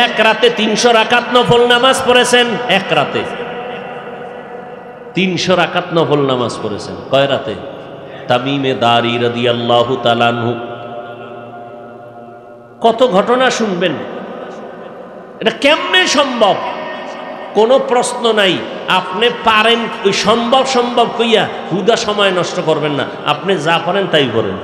এক রাতে 300 রাকাত নফল নামাজ পড়েছেন। এক রাতে 300 রাকাত নফল নামাজ পড়েছেন। কয় রাতে? তামিমে দারি রাদিয়াল্লাহু তাআলা আনহু। কত ঘটনা শুনবেন, এটা কেমনে সম্ভব? কোনো প্রশ্ন নাই। আপনি পারেন, ওই সম্ভব সম্ভব কইয়া হুদা সময় নষ্ট করবেন না, আপনি যা পারেন তাই করেন।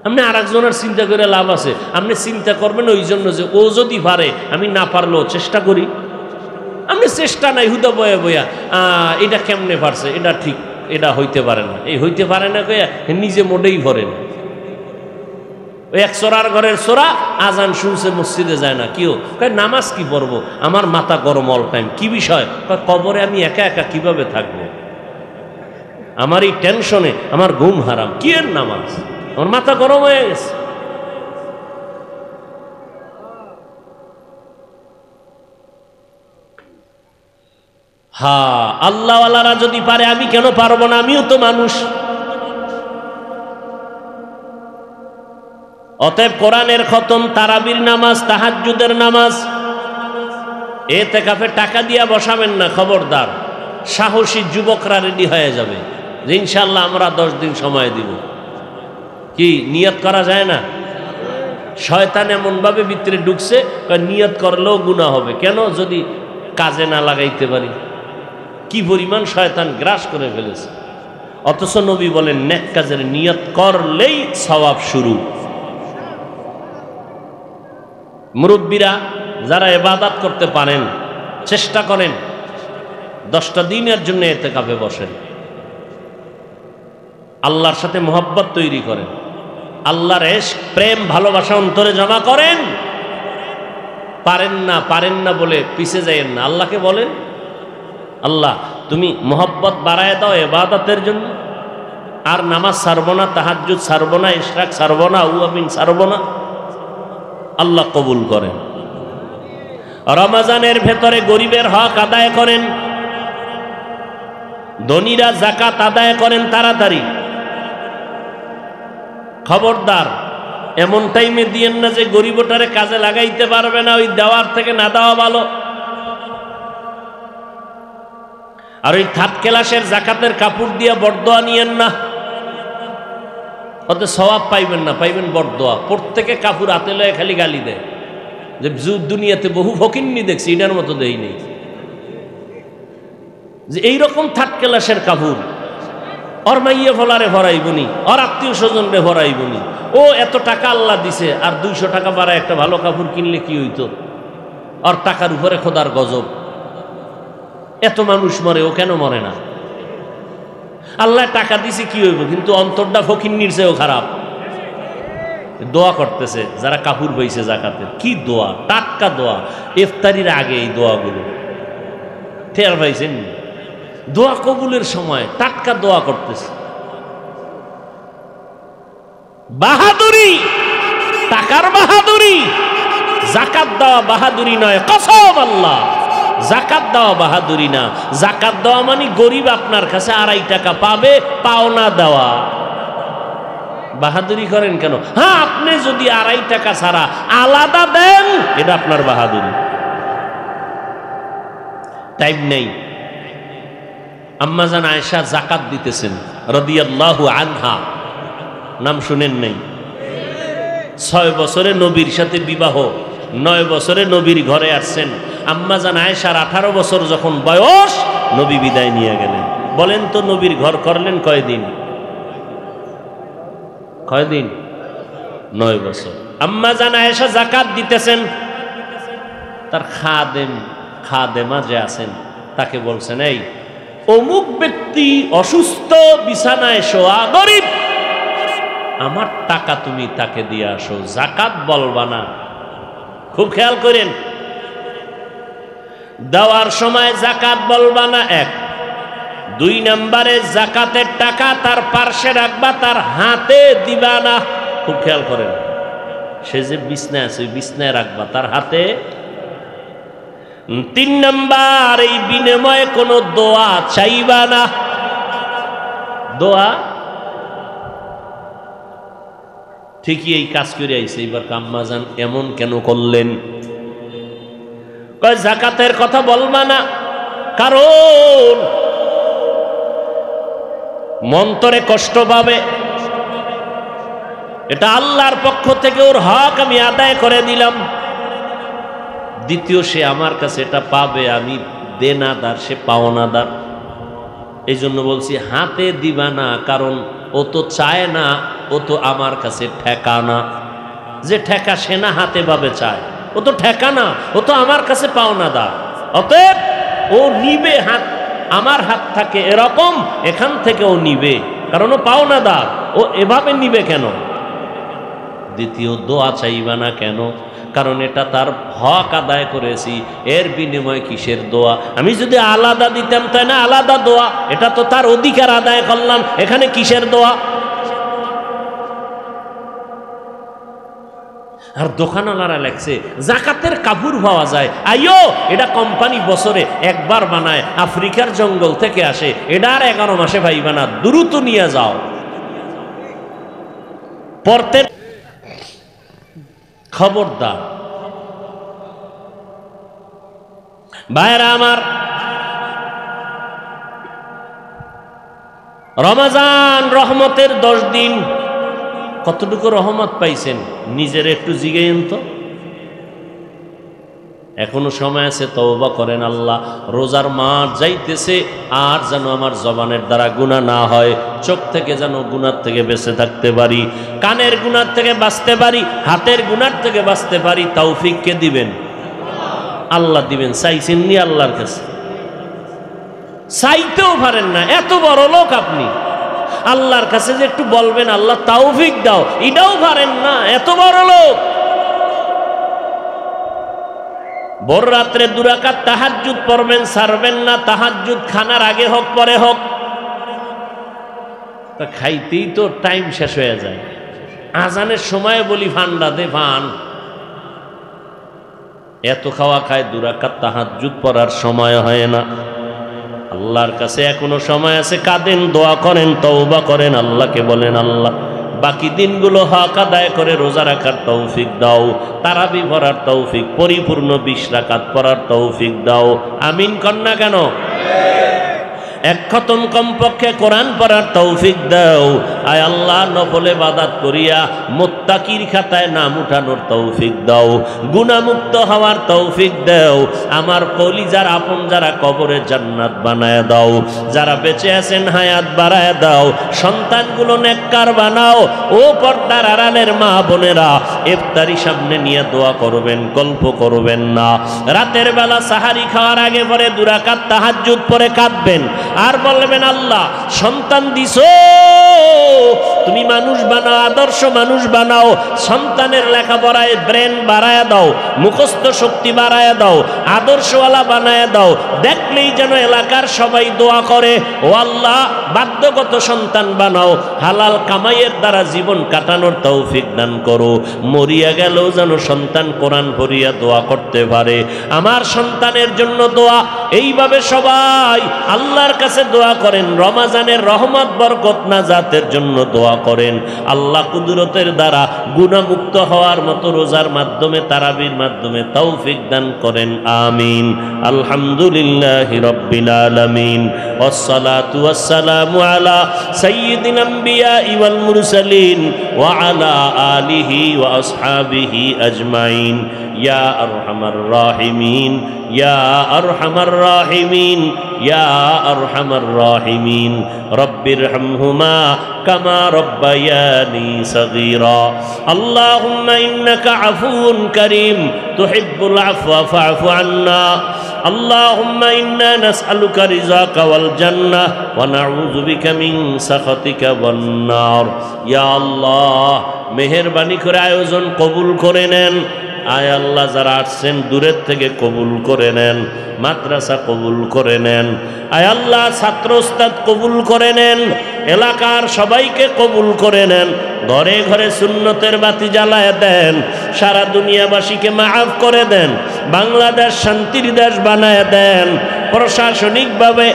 আপনি আর একজনের চিন্তা করে লাভ আছে? আপনি চিন্তা করবেন ওই জন্য যে ও যদি পারে, আমি না পারলেও চেষ্টা করি। আপনি চেষ্টা নাই, হুদা বয়া বয়া এটা কেমনে পারছে, এটা ঠিক, এটা হইতে পারে না, এই হইতে পারে না কইয়া নিজে মোটেই ভরেন। ওই এক চোরার ঘরের চোরা আজান শুনছে, মসজিদে যায় না, কেউ কয় নামাজ কি পড়বো, আমার মাথা গরম অল টাইম। কি বিষয়? কবরে আমি একা একা কিভাবে থাকবো, আমার এই টেনশনে আমার ঘুম হারাম, কি এর নামাজ, আমার মাথা গরম হয়ে গেছে। হ্যাঁ, আল্লাহওয়ালারা যদি পারে, আমি কেন পারবো না? আমিও তো মানুষ। অতএব কোরআনের খতম, তারাবির নামাজ, তাহাজ্জুদের নামাজ, এতেকাফে টাকা দিয়া বসাবেন না, খবরদার। সাহসী যুবকরা রেডি হয়ে যাবে যে ইনশাল্লাহ আমরা 10 দিন সময় দিব। কি নিয়ত করা যায় না? শয়তান এমন ভাবে ভিতরে ঢুকছে, নিয়ত করলেও গুনাহ হবে। কেন? যদি কাজে না লাগাইতে পারি। কি পরিমাণ শয়তান গ্রাস করে ফেলেছে। অথচ নবী বলেন নেক কাজের নিয়ত করলেই সওয়াব শুরু। মুরব্বীরা যারা ইবাদত করতে পারেন চেষ্টা করেন 10টা দিনের জন্য ইতিকাফে বসেন, আল্লাহর সাথে মোহাব্বত তৈরি করেন, আল্লাহর ইশক প্রেম ভালোবাসা অন্তরে জমা করেন। পারেন না বলে পিছে যাইয়েন না, আল্লাহকে বলেন আল্লাহ তুমি মোহাব্বত বাড়ায় দাও ইবাদতের জন্য, আর নামাজ ছাড়বো না, তাহাজ্জুদ ছাড়বো না, ইশরাক ছাড়বো না, আউয়াবিন ছাড়বো না। আল্লাহ কবুল করেন। রমজানের ভেতরে গরিবের হক আদায় করেন, ধনীরা যাকাত আদায় করেন তাড়াতাড়ি। খবরদার এমন টাইমে দিয়েন না যে গরিবটারে কাজে লাগাইতে পারবে না, ওই দেওয়ার থেকে না দেওয়া ভালো। আর ওই থার্ড ক্লাসের জাকাতের কাপড় দিয়ে বরদোয়া নিয়েন না, ওতে সওয়াব পাইবেন না, পাইবেন বরদোয়া। প্রত্যেকে কাপড় হাতে লয়ে খালি গালি দেয় যে দুনিয়াতে বহু ফকিন্নি দেখছি, এটার মতো দেই নেই। যে এইরকম থার্ড ক্লাসের কাপড় ওর মাইয়ে ফলারে ভরাইবনি, ওর আত্মীয় স্বজনরে ভরাইবনি, ও এত টাকা আল্লাহ দিছে, আর 200 টাকা বাড়ায় একটা ভালো কাপড় কিনলে কি হইতো? ওর টাকার উপরে খোদার গজব। এত মানুষ মরে, ও কেন মরে না? আল্লাহ টাকা দিছে কি হইব, কিন্তু অন্তরটা ফকিন্নির চেয়েও খারাপ। দোয়া করতেছে যারা কাপড় বইছে জাকাতের, কি দোয়া, টাটকা দোয়া, ইফতারির আগে এই দোয়াগুলো টের পাইছেন? দোয়া কবুলের সময় টাটকা দোয়া করতেছে। বাহাদুরি, টাকার বাহাদুরি, জাকাত দেওয়া বাহাদুরি নয়, কসম আল্লাহ, জাকাত দেওয়া বাহাদুরি না। জাকাত দেওয়া মানে গরিব আপনার কাছে 2.5 টাকা পাবে, পাওনা দেওয়া। বাহাদুরি করেন কেন? হ্যাঁ, আপনি যদি 2.5 টাকা ছাড়া আলাদা দেন, এটা আপনার বাহাদুরি। টাইম নেই। আম্মাজান আয়েশা জাকাত দিতেছেন রাদিয়াল্লাহু আনহা, নাম শুনেন নাই? 6 বছরে নবীর সাথে বিবাহ, 9 বছরে নবীর ঘরে আসছেন। আম্মাজান আয়েশার 18 বছর যখন বয়স, নবী বিদায় নিয়ে গেলেন। বলেন তো নবীর ঘর করলেন কয়দিন? 9 বছর। আম্মাজান আয়েশা জাকাত দিতেছেন, তার খাদেমা যে আছেন তাকে বলছেন, এই অমুক ব্যক্তি অসুস্থ, বিছানায় শোয়া, গরিব, আমার টাকা তুমি তাকে দিয়ে আসো, জাকাত বলবা না। খুব খেয়াল করেন, দেওয়ার সময় জাকাত বলবা না, 1। 2 নম্বরে জাকাতের টাকা তার পার্শ্বে রাখবা, তার হাতে দিবা না। খুব খেয়াল করেন, সে যে বিছনায় আছে বিছনায় রাখবা, তার হাতে। 3 নম্বর, এই বিনিময়ে কোনো দোয়া চাইবা না। দোয়া ঠিকই এই কাজ করে আইছে। এবার আম্মাজান এমন কেন করলেন? কয় জাকাতের কথা বলবা না, কারণ মন্তরে কষ্ট পাবে। এটা আল্লাহর পক্ষ থেকে ওর হক আমি আদায় করে দিলাম। দ্বিতীয়, সে আমার কাছে এটা পাবে, আমি দেনাদার, সে পাওনাদার। এই জন্য বলছি হাতে দিবা না, কারণ ও তো চায় না, ও তো আমার কাছে ঠেকা না। যে ঠেকা সে না হাতে ভাবে চায়, ও তো ঠেকা না, ও তো আমার কাছে পাওনাদার। অতএব ও নিবে, হাত আমার হাত থাকে এরকম, এখান থেকে ও নিবে, কারণ ও পাওনাদার। ও এভাবে নিবে কেন? দ্বিতীয়, দোয়া চাইবা না কেন? কারণ এটা তার হক আদায় করেছি, এর বিনিময়ে কিসের দোয়া? আমি যদি আলাদা দিতাম, তাই না আলাদা দোয়া, এটা তো তার অধিকার আদায় করলাম, এখানে কিসের দোয়া? আর দোকানওয়ালারা লেখছে জাকাতের কাপড় পাওয়া যায়, আইও এটা কোম্পানি বছরে একবার বানায়, আফ্রিকার জঙ্গল থেকে আসে, এটা আর 11 মাসে পাইবা না, দ্রুত নিয়ে যাও। পড়তে খবরদার। ভাইরা আমার, রমজান রহমতের 10 দিন, কতটুকু রহমত পাইছেন নিজের একটু জিজ্ঞেন তো। এখনো সময় আছে, তওবা করেন। আল্লাহ রোজার মাস যাইতেছে, আর যেন আমার জবানের দ্বারা গুনাহ না হয়, চোখ থেকে যেন গুনার থেকে বেঁচে থাকতে পারি, কানের গুনার থেকে বাঁচতে পারি, হাতের গুনার থেকে বাঁচতে পারি। তৌফিক কে দিবেন? আল্লাহ দিবেন। চাইছেননি আল্লাহর কাছে? চাইতেও পারেন না, এত বড় লোক আপনি। আল্লাহর কাছে যে একটু বলবেন আল্লাহ তৌফিক দাও, এটাও পারেন না, এত বড় লোক। ভোর রাত্রে 2 রাকাত তাহাজ্জুদ পড়বেন, ছাড়বেন না। তাহাজ্জুদ খানার আগে হোক পরে হোক। তা খাইতেই তো টাইম শেষ হয়ে যায়। আজানের সময় বলি ফান্ডা দে ফান, এত খাওয়া খায় 2 রাকাত তাহাজ্জুদ পড়ার সময় হয় না। আল্লাহর কাছে এখনো সময় আছে, কাঁদেন, দোয়া করেন, তওবা করেন, আল্লাহকে বলেন আল্লাহ বাকি দিনগুলো হক আদায় করে রোজা রাখার তৌফিক দাও, তারাবি পড়ার তৌফিক, পরিপূর্ণ 20 রাকাত পড়ার তৌফিক দাও। আমিন কন্যা কেন? এক খতম কমপক্ষে কোরআন পড়ার তৌফিক দাও। আয় আল্লাহ নফল ইবাদত করিয়া মুত্তাকির খাতায় নাম উঠানোর তৌফিক দাও, গুনাহমুক্ত হওয়ার তৌফিক দাও। আমার কলিজার আপন যারা কবরে জান্নাত বানায় দাও, যারা বেঁচে আছেন হায়াত বাড়ায় দাও, সন্তানগুলো নেককার বানাও। ও পর্দার আড়ালের মা বোনেরা, ইফতারি সামনে নিয়ে দোয়া করবেন, গল্প করবেন না। রাতের বেলা সাহারি খাওয়ার আগে পরে 2 রাকাত তাহাজ্জুদ পড়ে কাঁদবেন, আর বলবেন আল্লাহ সন্তান দিছো, তুমি মানুষ বানাও, আদর্শ মানুষ বানাও, সন্তানের লেখাপড়ায় ব্রেন বাড়ায় দাও, মুখস্থ শক্তি বাড়ায় দাও, আদর্শওয়ালা বানায় দাও। দেখলেই যেন এলাকার সবাই দোয়া করে, ও আল্লাহ বাধ্যগত সন্তান বানাও, হালাল কামাইয়ের দ্বারা জীবন কাটানোর তৌফিক দান করো। মরিয়া গেলেও যেন সন্তান কোরআন পড়িয়া দোয়া করতে পারে। আমার সন্তানের জন্য দোয়া। এইভাবে সবাই আল্লাহর কাছে দোয়া করেন। রমাজানের রহমত বরকত নাজাতের জন্য দোয়া করেন। আল্লাহ কুদরতের দ্বারা গুনাহমুক্ত হওয়ার মতো রোজার মাধ্যমে, তারাবির মাধ্যমে তৌফিক দান করেন। আমিন। আলহামদুলিল্লাহি রাব্বিল আলামিন, ওয়াসসালাতু ওয়াসসালামু আলা সাইয়্যিদিল আমবিয়া ওয়াল মুরসালিন ওয়া আলা আলিহি ওয়া আসহাবিহি আজমাইন। ইয়া আরহামার রাহিমিন, ইয়া আরহামার রাহিমিন, ইয়া আরহামার রাহিমিন। রব্বিরহামহুমা কামা রব্বায়ানি সগীরা। আল্লাহুম্মা ইন্নাকা আফুউন কারীম তুহিব্বুল আফওয়া ফা'ফু আন্না। আল্লাহুম্মা ইন্না নাসআলুকা রিযাকা ওয়াল জান্নাহ ওয়া নাউযু বিকা মিন সাখাতিকা ওয়ান নার। ইয়া আল্লাহ, মেহেরবানি করে আয়োজন কবুল করে নেন। আয় আল্লাহ, যারা আসছেন দূরের থেকে কবুল করে নেন, মাদ্রাসা কবুল করে নেন। আয় আল্লাহ, ছাত্র ওস্তাদ কবুল করে নেন, এলাকার সবাইকে কবুল করে নেন। ঘরে ঘরে সুন্নতের বাতি জ্বালায় দেন। সারা দুনিয়াবাসীকে মাফ করে দেন। বাংলাদেশ শান্তির দেশ বানায় দেন। প্রশাসনিকভাবে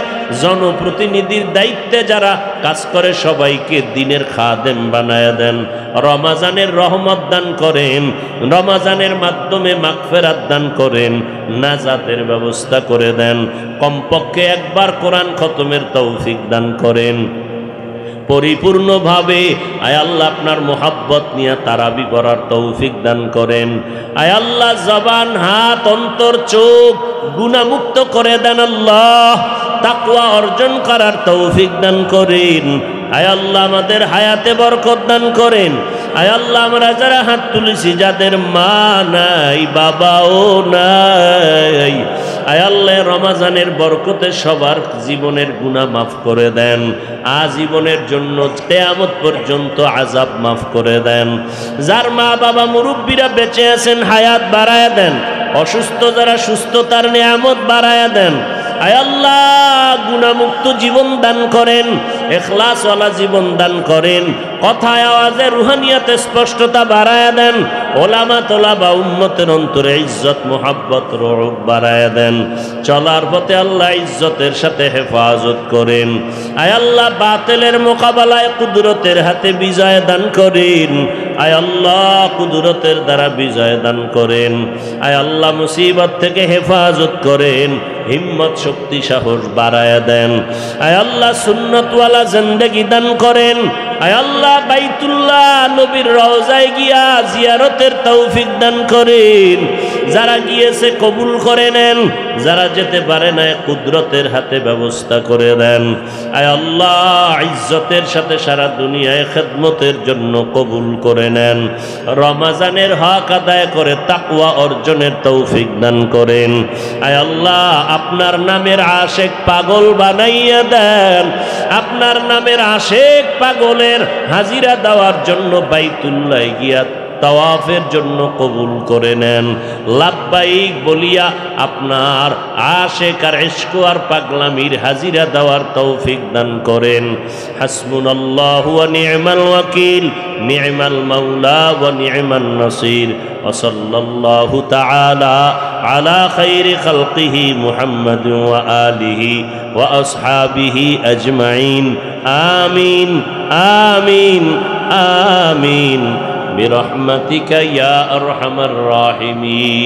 জনপ্রতিনিধির দায়িত্বে যারা কাজ করে সবাইকে দিনের খাদেম বানায় দেন। রমাজানের রহমত দান করেন, রমাজানের মাধ্যমে মাগফিরাত দান করেন, নাজাতের ব্যবস্থা করে দেন। কমপক্ষে একবার কোরআন খতমের তৌফিক দান করেন। পরিপূর্ণভাবে আয় আল্লাহ আপনার মোহাব্বত নিয়ে তারাবি পড়ার তৌফিক দান করেন। আয় আল্লাহ, জবান, হাত, অন্তর, চোখ গুনাহমুক্ত করে দেন। আল্লাহ, তাকওয়া অর্জন করার তৌফিক দান করেন। আয় আল্লাহ, আমাদের হায়াতে বরকত দান করেন। আয় আল্লাহ, আমরা যারা হাত তুলেছি, যাদের মা নাই, বাবাও নাই, আয় আল্লাহ রমাজানের বরকতে সবার জীবনের গুনাহ মাফ করে দেন। আজীবনের জন্য কিয়ামত পর্যন্ত আযাব মাফ করে দেন। যার মা বাবা মুরব্বীরা বেঁচে আছেন, হায়াত বাড়ায় দেন। অসুস্থ যারা, সুস্থতার নিয়ামত বাড়ায় দেন। আয় আল্লাহ, গুনাহমুক্ত জীবন দান করেন, ইখলাসওয়ালা জীবন দান করেন। কথায় আওয়াজে রুহানিয়াতে স্পষ্টতা বাড়ায় দেন। ওলামা তোলাবা উম্মতের অন্তরে ইজ্জত, মুহাব্বত, রূহ বাড়ায় দেন। চলার পথে আল্লাহ ইজ্জতের সাথে হেফাজত করেন। আয় আল্লাহ, বাতিলের মোকাবেলায় কুদরতের হাতে বিজয় দান করেন। আয় আল্লাহ, কুদরতের দ্বারা বিজয় দান করেন। আয় আল্লাহ, মুসিবত থেকে হেফাজত করেন। হিম্মত, শক্তি, সাহস বাড়ায় দেন। আয় আল্লাহ, সুন্নতওয়ালা জিন্দেগি দান করেন। আয় আল্লাহ, বাইতুল্লাহ নবীর রওজায় গিয়া জিয়ারতের তৌফিক দান করেন। যারা গিয়েছে কবুল করে নেন, যারা যেতে পারে না কুদরতের হাতে ব্যবস্থা করে দেন। আয় আল্লাহ, ইজ্জতের সাথে সারা দুনিয়ায় খেদমতের জন্য কবুল করে নেন। রমজানের হক আদায় করে তাকওয়া অর্জনের তৌফিক দান করেন। আয় আল্লাহ, আপনার নামের আশেক পাগল বানাইয়া দেন। আপনার নামের আশেক পাগলের হাজিরা দেওয়ার জন্য বাইতুল্লাহ গিয়া তাওয়াফের জন্য কবুল করে নেন। লাব্বাইক বলিয়া আপনার আশেক আর ইশক আর পাগলামির হাজিরা দেওয়ার তৌফিক দান করেন। হাসবুনাল্লাহু ওয়া নি'মাল ওয়াকিল, নি'মাল মাওলা ওয়া নি'মান নাসির। ওয়া সাল্লাল্লাহু তাআলা আলা খাইরি খালকিহি মুহাম্মাদ ওয়া আলিহি ওয়া আসহাবিহি আজমাইন। আমিন আমিন আমিন برحمتك يا أرحم الراحمين।